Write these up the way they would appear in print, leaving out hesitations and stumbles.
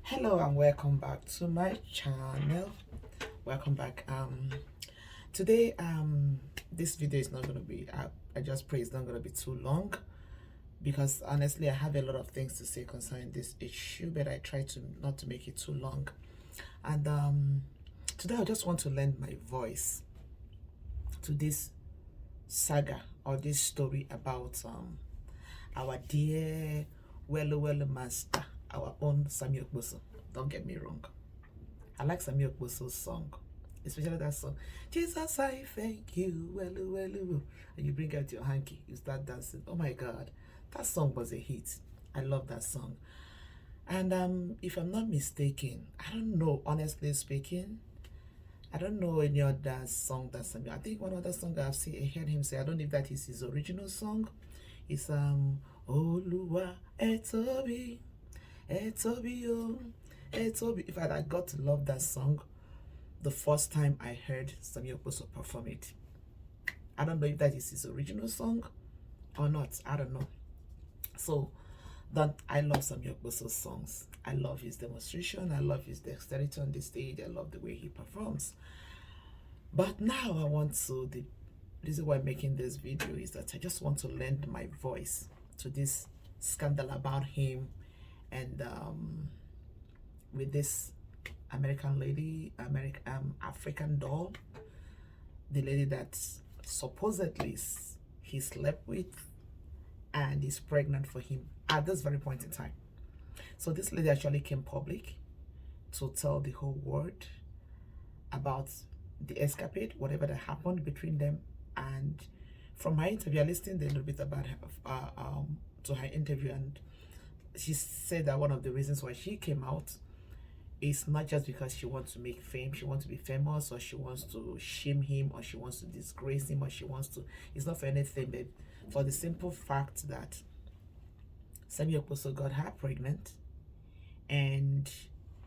Hello and welcome back to my channel. Welcome back. Today this video is not going to be I just pray it's not going to be too long, because honestly I have a lot of things to say concerning this issue, but I try to not to make it too long. And today I just want to lend my voice to this saga, or this story about our dear well master, our own Sammie Okposo. Don't get me wrong, I like Sammie Okposo's song, especially that song, Jesus I thank you, and you bring out your hanky, you start dancing. Oh my god, that song was a hit. I love that song. And if I'm not mistaken, I don't know, honestly speaking, I don't know any other song that Sammie. I think one other song I heard him say, I don't know if that is his original song. It's Oluwa Etobi, Etobi, oh, Etobi. In fact, I got to love that song the first time I heard Sammie Okposo perform it. I don't know if that is his original song or not. I don't know. So that I love Sammie Okposo's songs. I love his demonstration. I love his dexterity on the stage. I love the way he performs. But now I want to, the reason why I'm making this video is that I just want to lend my voice to this scandal about him and with this American lady, African doll, the lady that supposedly he slept with and is pregnant for him at this very point in time. So this lady actually came public to tell the whole world about the escapade, whatever that happened between them. And from her interview, I listened a little bit about her, to her interview, and she said that one of the reasons why she came out is not just because she wants to make fame, she wants to be famous, or she wants to shame him, or she wants to disgrace him, or she wants to, it's not for anything, but for the simple fact that Sammie Okposo got her pregnant, and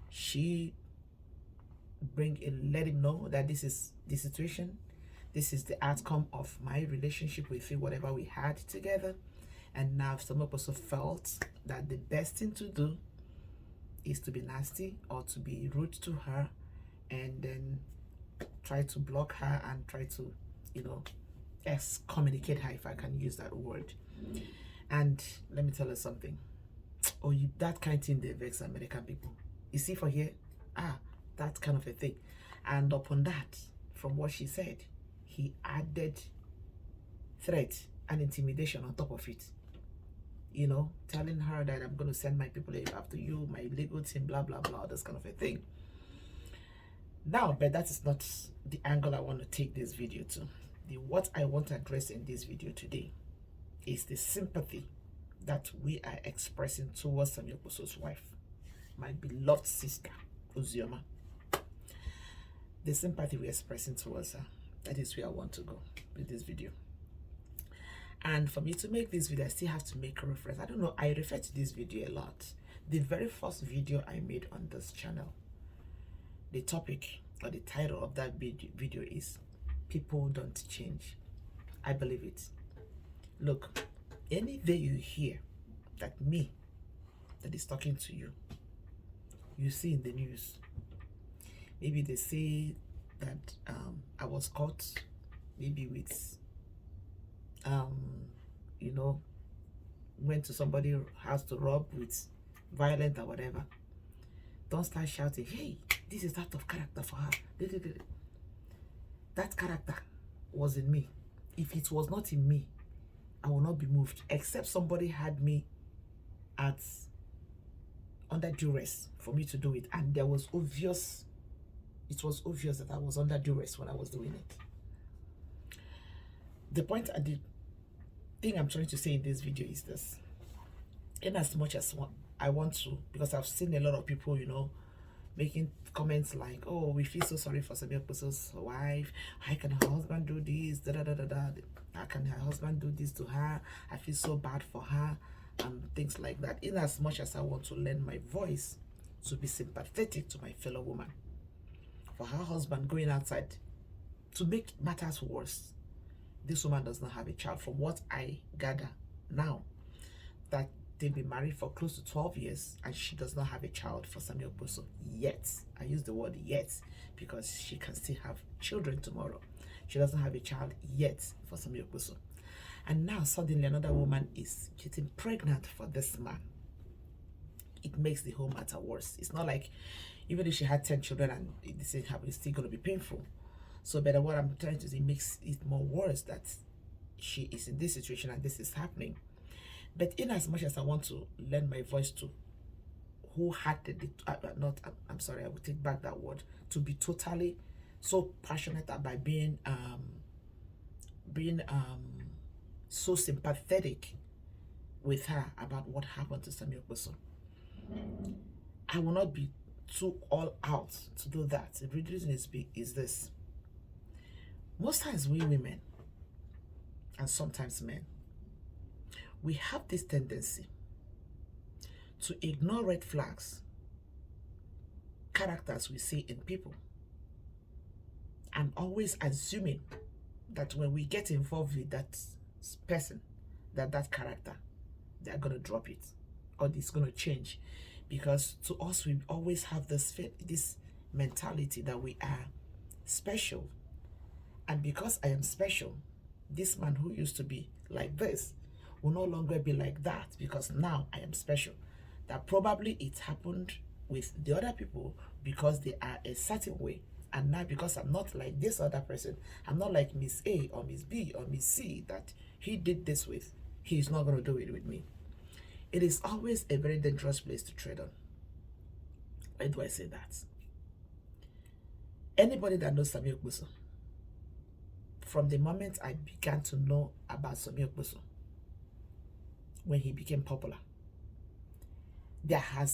she let him know that this is the situation, this is the outcome of my relationship with you, whatever we had together. And now Sammie Okposo felt that the best thing to do is to be nasty or to be rude to her, and then try to block her and try to, excommunicate her, if I can use that word. And let me tell you something. Oh, that kind of thing, they vex American people. You see for here, that kind of a thing. And upon that, from what she said, he added threat and intimidation on top of it. Telling her that I'm going to send my people after you, my legal team, blah, blah, blah, this kind of a thing. Now, but that is not the angle I want to take this video to. What I want to address in this video today is the sympathy that we are expressing towards Sammie Okposo's wife, my beloved sister, Uzioma. The sympathy we're expressing towards her, that is where I want to go with this video. And for me to make this video, I still have to make a reference. I don't know, I refer to this video a lot. The very first video I made on this channel, the topic or the title of that video is People Don't Change. I believe it. Look, any day you hear that me that is talking to you, you see in the news, maybe they say that I was caught maybe with went to somebody's house to rob with violence or whatever, don't start shouting, hey, this is out of character for her. That character was in me. If it was not in me, I will not be moved, except somebody had me under duress for me to do it, and it was obvious that I was under duress when I was doing it. The thing I'm trying to say in this video is this: in as much as I want to, because I've seen a lot of people, making comments like, oh, we feel so sorry for Sammie Okposo's wife. How can her husband do this? How can her husband do this to her? I feel so bad for her, and things like that. In as much as I want to lend my voice to be sympathetic to my fellow woman, for her husband going outside, to make matters worse, this woman does not have a child. From what I gather now, that They've been married for close to 12 years and she does not have a child for Sammie Okposo yet. I use the word yet because she can still have children tomorrow. She doesn't have a child yet for Sammie Okposo. And now suddenly another woman is getting pregnant for this man. It makes the whole matter worse. It's not like even if she had 10 children and this didn't happen, it's still going to be painful. So better what I'm trying to say makes it more worse that she is in this situation and this is happening. But in as much as I want to lend my voice to wholeheartedly, I'm sorry, I will take back that word, to be totally so passionate about being so sympathetic with her about what happened to Sammie Okposo. I will not be too all out to do that. The reason is this. Most times we women, and sometimes men, we have this tendency to ignore red flags, characters we see in people, and always assuming that when we get involved with that person, that character, they're going to drop it or it's going to change. Because to us, we always have this mentality that we are special. And because I am special, this man who used to be like this will no longer be like that because now I am special. That probably it happened with the other people because they are a certain way. And now because I'm not like this other person, I'm not like Miss A or Miss B or Miss C that he did this with, he's not going to do it with me. It is always a very dangerous place to tread on. Why do I say that? Anybody that knows Sammie Okposo, from the moment I began to know about Sammie Okposo, when he became popular, there have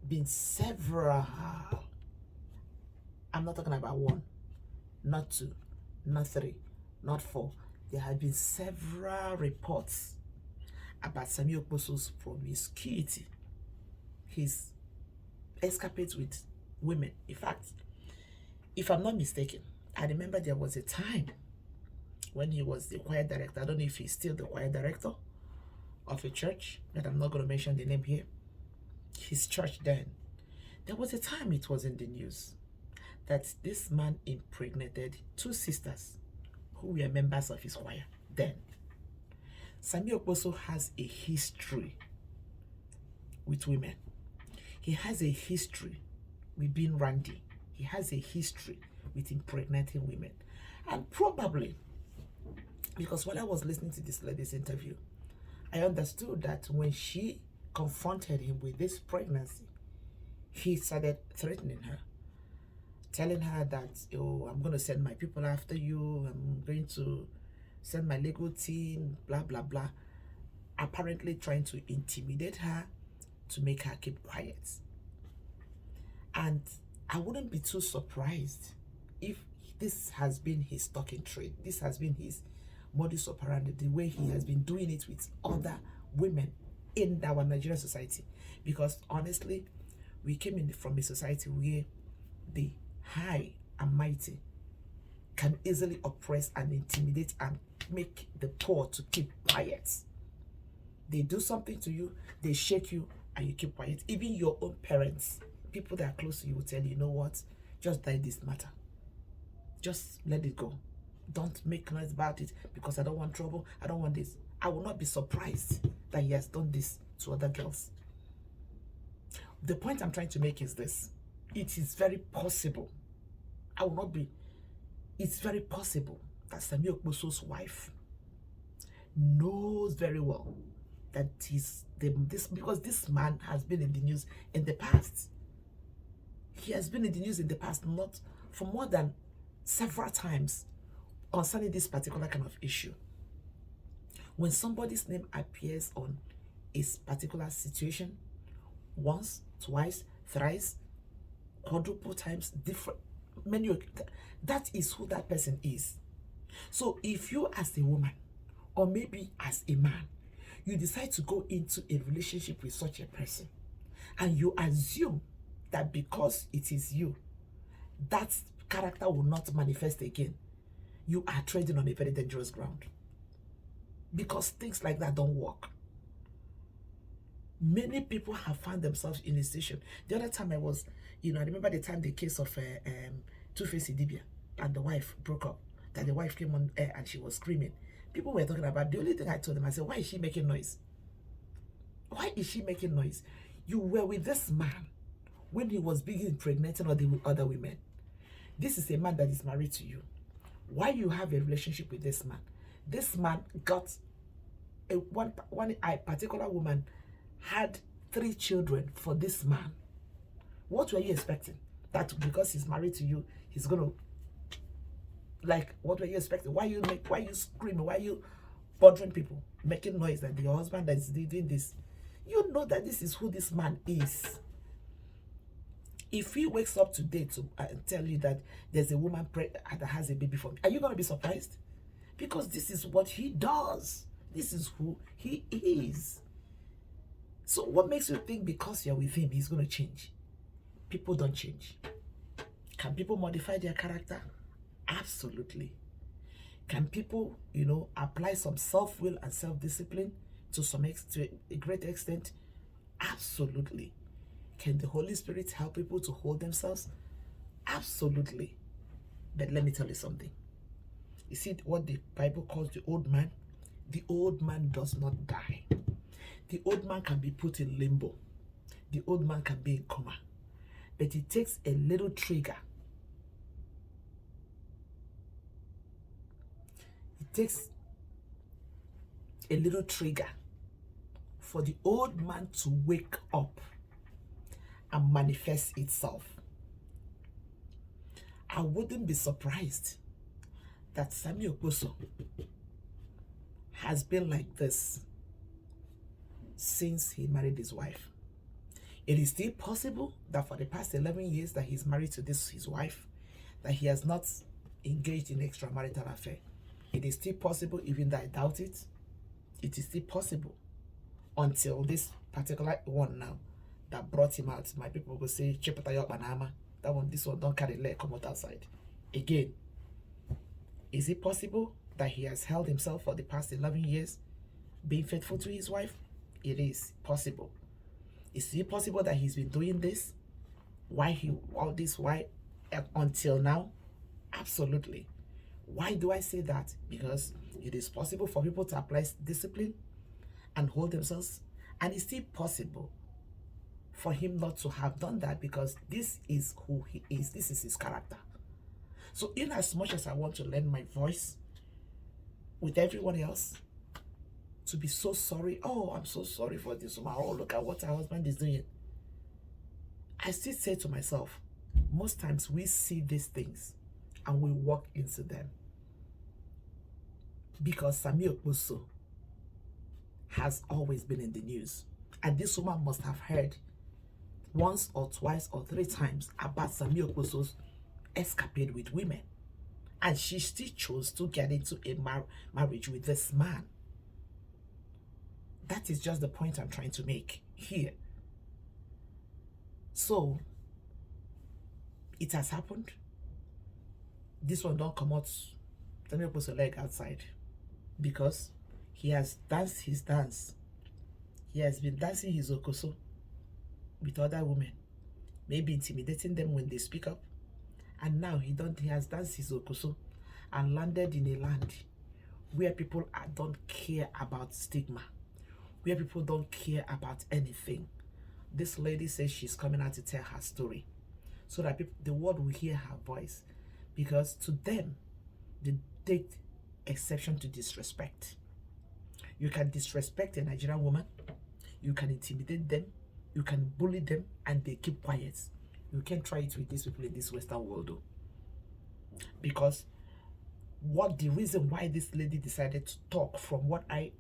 been several, I'm not talking about one, not two, not three, not four. There have been several reports about Sammie Okposo's promiscuity, his escapades with women. In fact, if I'm not mistaken, I remember there was a time when he was the choir director. I don't know if he's still the choir director of a church, but I'm not going to mention the name here. His church then. There was a time it was in the news that this man impregnated two sisters who were members of his choir then. Sammie Okposo has a history with women. He has a history with being randy. He has a history with impregnating women. And probably, because when I was listening to this lady's interview, I understood that when she confronted him with this pregnancy, he started threatening her, telling her that, oh, I'm going to send my people after you, I'm going to send my legal team, blah, blah, blah. Apparently trying to intimidate her to make her keep quiet. And I wouldn't be too surprised if this has been his talking trade. This has been his modus operandi, the way he has been doing it with other women in our Nigerian society. Because honestly, we came in from a society where the high and mighty can easily oppress and intimidate and make the poor to keep quiet. They do something to you, they shake you, and you keep quiet. Even your own parents, people that are close to you, will tell you, you know what, just die this matter. Just let it go. Don't make noise about it because I don't want trouble. I don't want this. I will not be surprised that he has done this to other girls. The point I'm trying to make is this. It is very possible. I will not be. It's very possible that Sammie Okposo's wife knows very well that because this man has been in the news in the past. He has been in the news in the past, not for more than several times concerning this particular kind of issue. When somebody's name appears on a particular situation, once, twice, thrice, quadruple times, different, many, that is who that person is. So if you as a woman, or maybe as a man, you decide to go into a relationship with such a person, and you assume that because it is you, that character will not manifest again, you are treading on a very dangerous ground. because things like that don't work. Many people have found themselves in a situation. The other time I was, I remember the time the case of Two-Face Idibia and the wife broke up, that the wife came on air and she was screaming. People were talking about, the only thing I told them, I said, why is she making noise? Why is she making noise? You were with this man when he was being impregnating other women. This is a man that is married to you. Why you have a relationship with this man? This man got a particular woman had 3 children for this man. What were you expecting? That because he's married to you, he's gonna, like, what were you expecting? Why you screaming? Why you bothering people, making noise that your husband that is doing this? You know that this is who this man is. If he wakes up today to tell you that there's a woman that has a baby for me, are you going to be surprised? Because this is what he does. This is who he is. So what makes you think because you're with him, he's going to change? People don't change. Can people modify their character? Absolutely. Can people, apply some self-will and self-discipline to a great extent? Absolutely. Can the Holy Spirit help people to hold themselves? Absolutely. But let me tell you something. You see what the Bible calls the old man? The old man does not die. The old man can be put in limbo. The old man can be in coma. But it takes a little trigger. It takes a little trigger for the old man to wake up and manifest itself. I wouldn't be surprised that Sammie Okposo has been like this since he married his wife. It is still possible that for the past 11 years that he's married to his wife, that he has not engaged in extramarital affair. It is still possible, even though I doubt it. It is still possible until this particular one now that brought him out. My people will say, this one don't carry leg, come out outside. Again, is it possible that he has held himself for the past 11 years being faithful to his wife? It is possible. Is it possible that he's been doing this? Why until now? Absolutely. Why do I say that? Because it is possible for people to apply discipline and hold themselves, and it's still possible for him not to have done that, because this is who he is. This is his character. So in as much as I want to lend my voice with everyone else to be so sorry, oh, I'm so sorry for this woman, oh, look at what her husband is doing, I still say to myself, most times we see these things and we walk into them. Because Sammie Okposo has always been in the news. And this woman must have heard once or twice or 3 times about Sammie Okposo's escapade with women. And she still chose to get into a marriage with this man. That is just the point I'm trying to make here. So, it has happened. This one don't come out, Sammie Okposo leg outside, because he has danced his dance. He has been dancing his okoso with other women, maybe intimidating them when they speak up. And now he has danced his okoso and landed in a land where people don't care about stigma, where people don't care about anything. This lady says she's coming out to tell her story so that the world will hear her voice, because to them, they take exception to disrespect. You can disrespect a Nigerian woman, you can intimidate them, you can bully them, and they keep quiet. You can't try it with these people in this Western world, though. Because the reason why this lady decided to talk, from what I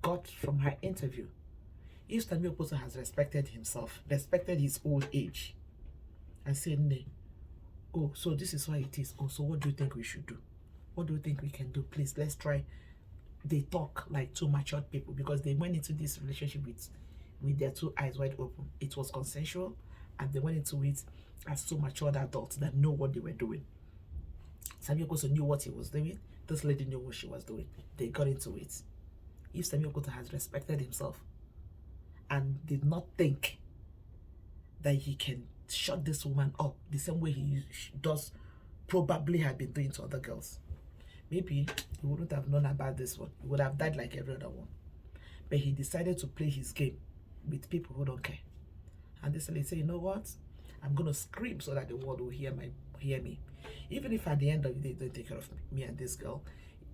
got from her interview, if Sammie Okposo has respected himself, respected his old age, and said, "Nee, oh, so this is why it is. Oh, so what do you think we should do? What do you think we can do? Please, let's try." They talk like 2 matured people, because they went into this relationship with their 2 eyes wide open. It was consensual, and they went into it as 2 matured adults that know what they were doing. Sammie Okposo knew what he was doing. This lady knew what she was doing. They got into it. if Sammie Okposo has respected himself and did not think that he can shut this woman up the same way he does probably had been doing to other girls, maybe he wouldn't have known about this one. He would have died like every other one. But he decided to play his game with people who don't care. And this lady said, you know what? I'm going to scream so that the world will hear me. Even if at the end of the day, don't take care of me and this girl,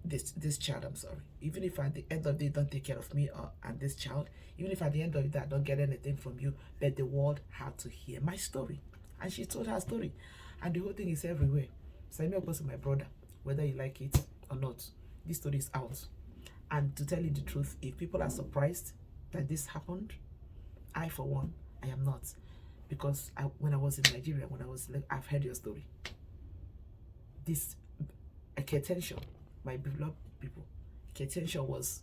this child, I'm sorry. Even if at the end of the day, don't take care of me and this child, even if at the end of the day, I don't get anything from you, but the world had to hear my story. And she told her story. And the whole thing is everywhere. Sammie Okposo, my brother, whether you like it or not, this story is out. And to tell you the truth, if people are surprised that this happened, I, for one, I am not. Because when I was in Nigeria, I've heard your story. This attention, my beloved people, attention was,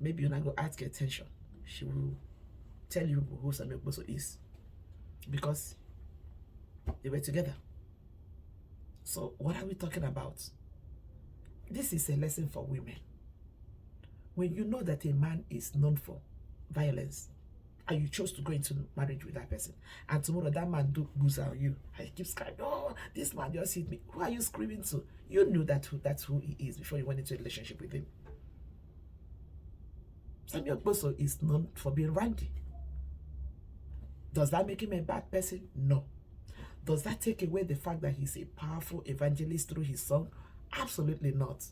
maybe you're not going to ask attention. She will tell you who Sammie Okposo is. Because they were together. So what are we talking about? This is a lesson for women. When you know that a man is known for violence, and you chose to go into marriage with that person, and tomorrow that man goes on you, and he keeps crying, oh, this man just hit me. Who are you screaming to? You knew that's who he is before you went into a relationship with him. Sammie Okposo is known for being randy. Does that make him a bad person? No. Does that take away the fact that he's a powerful evangelist through his song? Absolutely not.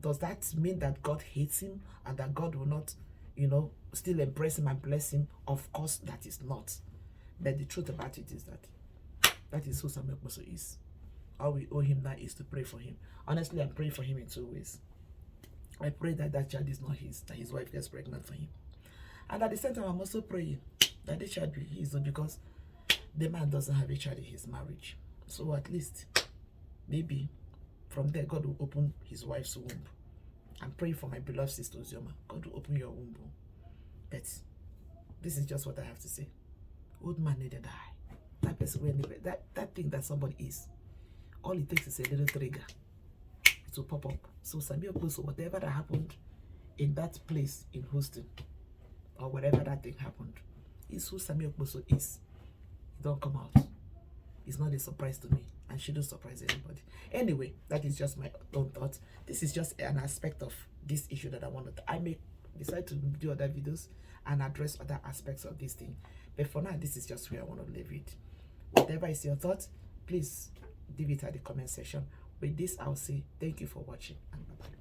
Does that mean that God hates him and that God will not, still embrace him and bless him? Of course, that is not. But the truth about it is that is who Sammie Okposo is. All we owe him now is to pray for him. Honestly, I'm praying for him in 2 ways. I pray that child is not his, that his wife gets pregnant for him. And at the same time, I'm also praying that the child be his, because the man doesn't have a child in his marriage. So at least, maybe, from there, God will open his wife's womb. I'm praying for my beloved sister Ozioma. God will open your womb. But this is just what I have to say. Old man needed eye. That person, that thing that somebody is, all it takes is a little trigger to pop up. So Sammie Okposo, whatever that happened in that place in Houston, or wherever that thing happened, is who Sammie Okposo is. It don't come out. It's not a surprise to me, and shouldn't surprise anybody. Anyway, that is just my own thoughts. This is just an aspect of this issue that I wanted. I may decide to do other videos and address other aspects of this thing. But for now, this is just where I want to leave it. Whatever is your thought, please leave it at the comment section. With this, I'll say thank you for watching, and bye-bye.